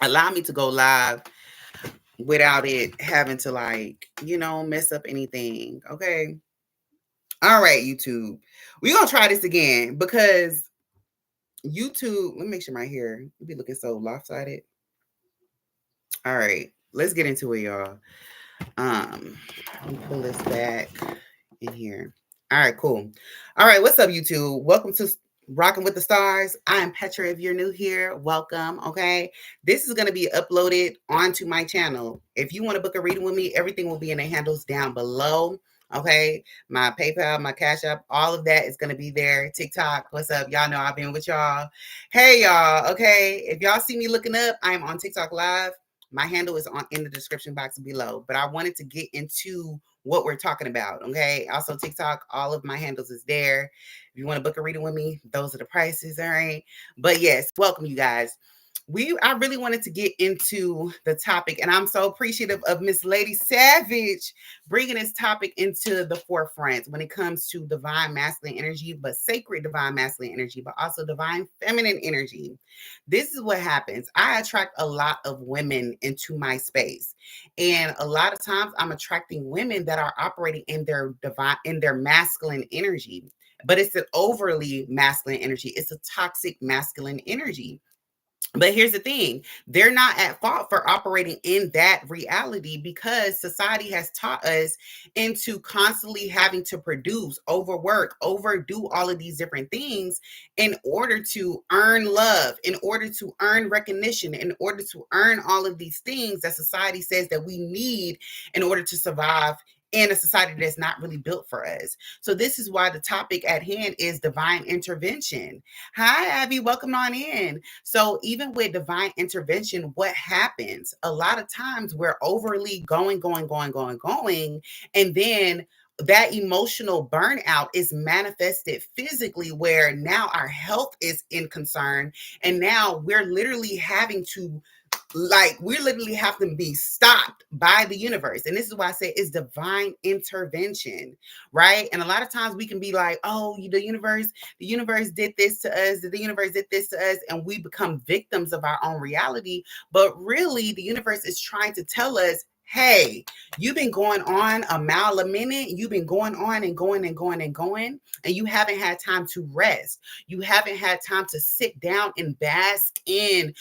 allow me to go live without it having to mess up anything. Okay. All right, YouTube. We're gonna try this again because YouTube, let me make sure my hair be looking so lopsided. All right, let's get into it, y'all. Let me pull this back in here. All right, cool. All right, what's up, YouTube? Welcome to Rocking with the Stars. I am Petra. If you're new here, welcome. Okay, this is going to be uploaded onto my channel. If you want to book a reading with me, everything will be in the handles down below. Okay, my PayPal, my Cash App, all of that is going to be there. TikTok, what's up? Y'all know I've been with y'all. Hey, y'all. Okay, if y'all see me looking up, I'm on TikTok Live. My handle is in the description box below, but I wanted to get into what we're talking about. Okay. Also, TikTok, all of my handles is there. If you want to book a reading with me, those are the prices. All right. But yes, welcome, you guys. I really wanted to get into the topic, and I'm so appreciative of Miss Lady Savage bringing this topic into the forefront when it comes to divine masculine energy, but sacred divine masculine energy, but also divine feminine energy. This is what happens. I attract a lot of women into my space, and a lot of times I'm attracting women that are operating in their masculine energy, but it's an overly masculine energy. It's a toxic masculine energy. But here's the thing, they're not at fault for operating in that reality because society has taught us into constantly having to produce, overwork, overdo all of these different things in order to earn love, in order to earn recognition, in order to earn all of these things that society says that we need in order to survive in a society that's not really built for us. So this is why the topic at hand is divine intervention. Hi, Abby. Welcome on in. So even with divine intervention, what happens? A lot of times we're overly going, and then that emotional burnout is manifested physically where now our health is in concern, and now we're literally having to we literally have to be stopped by the universe. And this is why I say it's divine intervention, right? And a lot of times we can be like, oh, the universe did this to us, the universe did this to us, and we become victims of our own reality. But really, the universe is trying to tell us, hey, you've been going on a mile a minute. You've been going on and going and going and going, and you haven't had time to rest. You haven't had time to sit down and bask in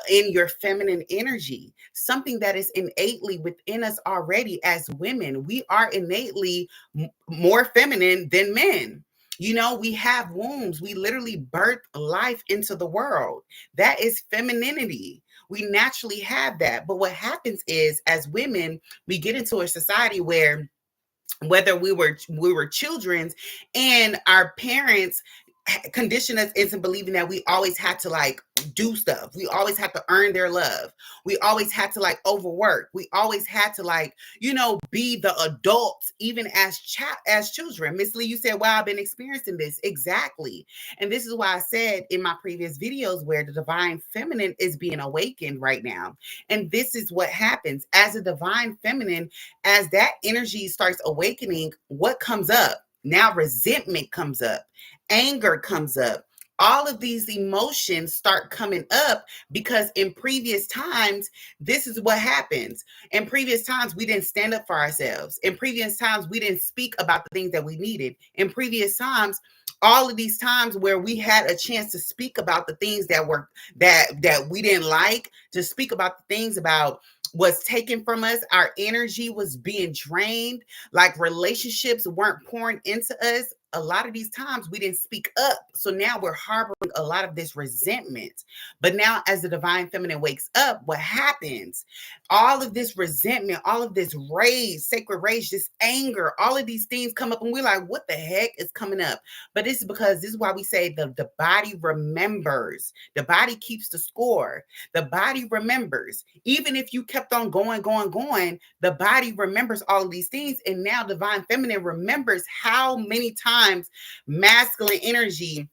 your feminine energy, something that is innately within us already as women. We are innately more feminine than men. We have wombs. We literally birth life into the world. That is femininity. We naturally have that. But what happens is, as women, we get into a society where whether we were children and our parents condition us into believing that we always had to do stuff. We always had to earn their love. We always had to overwork. We always had to be the adults, even as children. Miss Lee, you said, wow, I've been experiencing this. Exactly. And this is why I said in my previous videos where the divine feminine is being awakened right now. And this is what happens as a divine feminine, as that energy starts awakening, what comes up? Now resentment comes up. Anger comes up. All of these emotions start coming up because in previous times, this is what happens. In previous times, we didn't stand up for ourselves. In previous times, we didn't speak about the things that we needed. In previous times, all of these times where we had a chance to speak about the things that we didn't like, to speak about the things about was taken from us, our energy was being drained, like relationships weren't pouring into us. A lot of these times we didn't speak up. So now we're harboring a lot of this resentment. But now as the divine feminine wakes up, what happens? All of this resentment, all of this rage, sacred rage, this anger, all of these things come up and we're like, what the heck is coming up? But this is because this is why we say the body remembers. The body keeps the score. The body remembers. Even if you kept on going, the body remembers all of these things. And now divine feminine remembers how many times masculine energy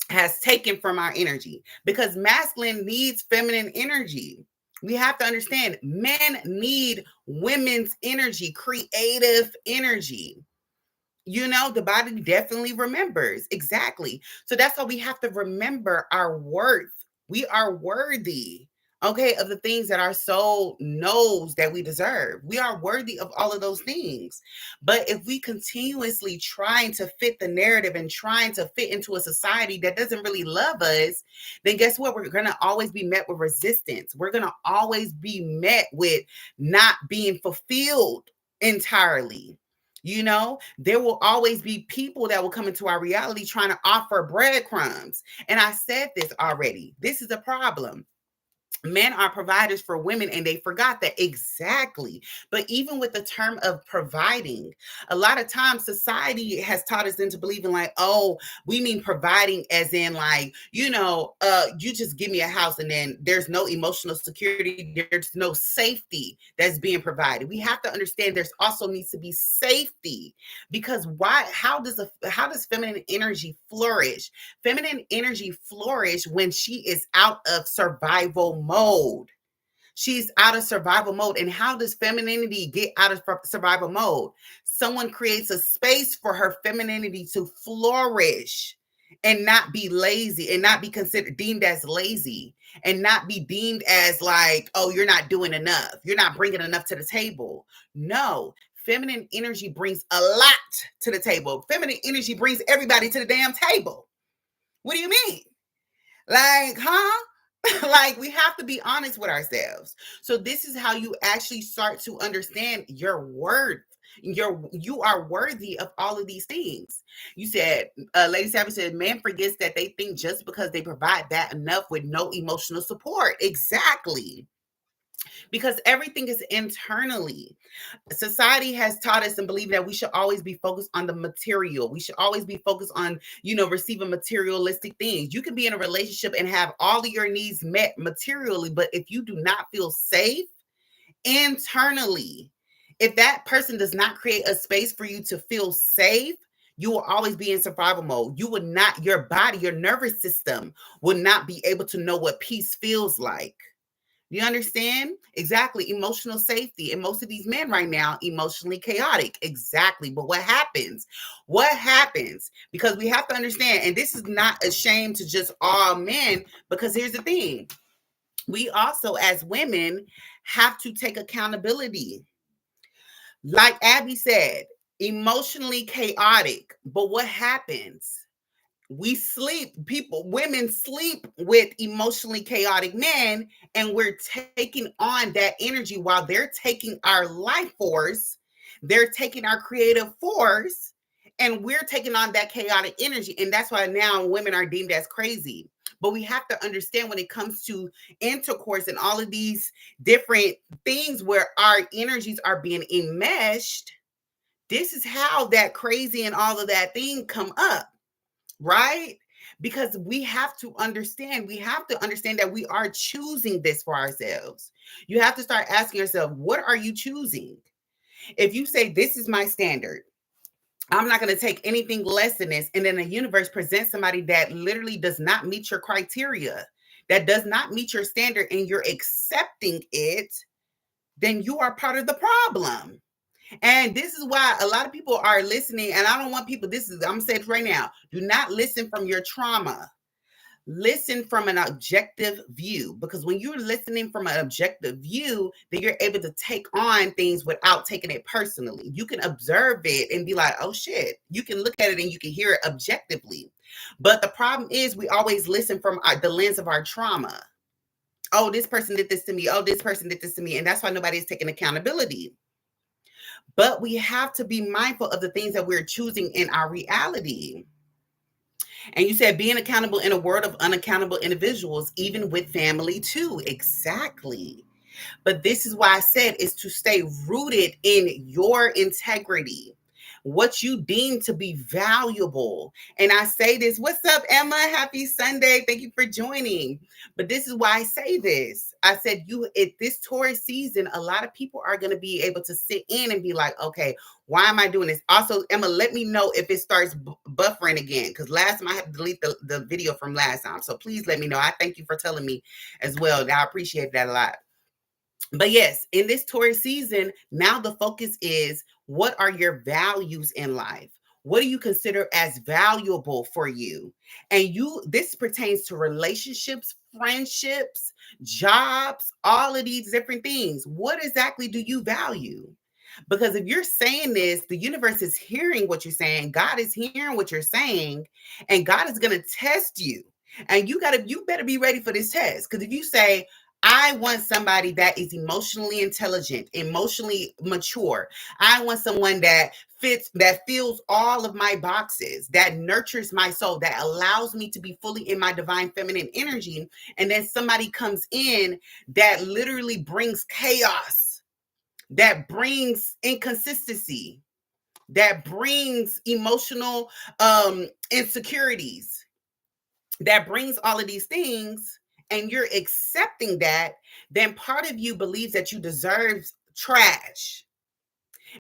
has taken from our energy, because masculine needs feminine energy. We have to understand men need women's energy, creative energy. The body definitely remembers. Exactly. So that's why we have to remember our worth. We are worthy. okay, of the things that our soul knows that we deserve. We are worthy of all of those things. But if we continuously trying to fit the narrative and trying to fit into a society that doesn't really love us, then guess what? We're going to always be met with resistance. We're going to always be met with not being fulfilled entirely. You know, there will always be people that will come into our reality trying to offer breadcrumbs. And I said this already. This is a problem. Men are providers for women and they forgot that exactly. But even with the term of providing, a lot of times society has taught us into believing like, oh, we mean providing as in like, you just give me a house and then there's no emotional security, there's no safety that's being provided. We have to understand there's also needs to be safety, because how does feminine energy flourish? Feminine energy flourish when she is out of survival mode. She's out of survival mode. And how does femininity get out of survival mode? Someone creates a space for her femininity to flourish and not be lazy, and not be considered deemed as lazy, and not be deemed as like, oh, you're not doing enough. You're not bringing enough to the table. No, feminine energy brings a lot to the table. Feminine energy brings everybody to the damn table. What do you mean? Like, huh? Like, we have to be honest with ourselves. So this is how you actually start to understand your worth. You are worthy of all of these things. You said, Lady Savage said, man forgets that they think just because they provide that enough with no emotional support. Exactly. Because everything is internally. Society has taught us and believe that we should always be focused on the material. We should always be focused on, receiving materialistic things. You can be in a relationship and have all of your needs met materially, but if you do not feel safe internally, if that person does not create a space for you to feel safe, you will always be in survival mode. You would not, your body, your nervous system will not be able to know what peace feels like. You understand? Exactly. Emotional safety. And most of these men right now, emotionally chaotic. Exactly. But what happens? What happens? Because we have to understand, and this is not a shame to just all men, because here's the thing. We also, as women, have to take accountability. Like Abby said, emotionally chaotic. But what happens? Women sleep with emotionally chaotic men, and we're taking on that energy while they're taking our life force, they're taking our creative force, and we're taking on that chaotic energy. And that's why now women are deemed as crazy. But we have to understand, when it comes to intercourse and all of these different things where our energies are being enmeshed, this is how that crazy and all of that thing come up. Right? Because we have to understand that we are choosing this for ourselves. You have to start asking yourself, what are you choosing? If you say, this is my standard, I'm not going to take anything less than this, and then the universe presents somebody that literally does not meet your criteria, that does not meet your standard, and you're accepting it, then you are part of the problem. And this is why a lot of people are listening. And I don't want people, I'm going to say it right now. Do not listen from your trauma. Listen from an objective view. Because when you're listening from an objective view, then you're able to take on things without taking it personally. You can observe it and be like, oh shit. You can look at it and you can hear it objectively. But the problem is, we always listen from the lens of our trauma. Oh, this person did this to me. Oh, this person did this to me. And that's why nobody's taking accountability. But we have to be mindful of the things that we're choosing in our reality. And you said being accountable in a world of unaccountable individuals, even with family too. Exactly. But this is why I said, is to stay rooted in your integrity, what you deem to be valuable. And I say this, what's up, Emma? Happy Sunday. Thank you for joining. But this is why I say this. I said, at this Taurus season, a lot of people are going to be able to sit in and be like, okay, why am I doing this? Also, Emma, let me know if it starts buffering again, because last time I had to delete the video from last time. So please let me know. I thank you for telling me as well. I appreciate that a lot. But yes, in this Taurus season, now the focus is, what are your values in life? What do you consider as valuable for you? And this pertains to relationships, friendships, jobs, all of these different things. What exactly do you value? Because if you're saying this, the universe is hearing what you're saying. God is hearing what you're saying, and God is going to test you. And you better be ready for this test. Because if you say, I want somebody that is emotionally intelligent, emotionally mature. I want someone that fills all of my boxes, that nurtures my soul, that allows me to be fully in my divine feminine energy. And then somebody comes in that literally brings chaos, that brings inconsistency, that brings emotional insecurities, that brings all of these things, and you're accepting that, then part of you believes that you deserve trash.